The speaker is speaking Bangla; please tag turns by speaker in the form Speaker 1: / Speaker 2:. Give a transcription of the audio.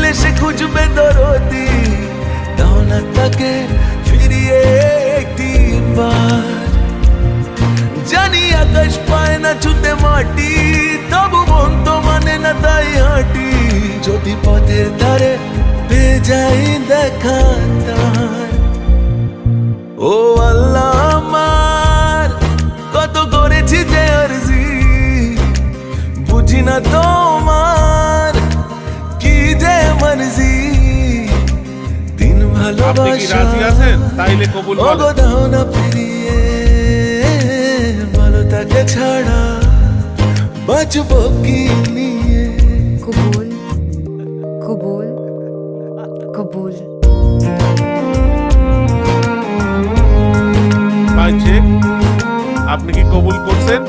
Speaker 1: হলে সে খুঁজবে দরদি, দাও না তাকে ফিরিয়ে একটিবার। জানি আকাশ পায় না ছুতে মাটি, তবু মন তো মানে না তাই হাঁটি। যদি পথের ধারে পেয়ে যাই দেখা তার, ও আল্লাহ আমার কত করেছি যে আরজি, বুঝি না তোমার কি যে মর্জি। দিন
Speaker 2: আপনি কি
Speaker 1: ভালোবাসা
Speaker 2: রাজি আছেন? তাইলে কবুল বলেন।
Speaker 1: ওগো দাও না ফিরিয়ে, ভালো তাকে ছাড়া বাঁচবো কি নিয়ে।
Speaker 3: কবুল কবুল কবুল।
Speaker 2: ভাই চেক, আপনি কি কবুল করছেন?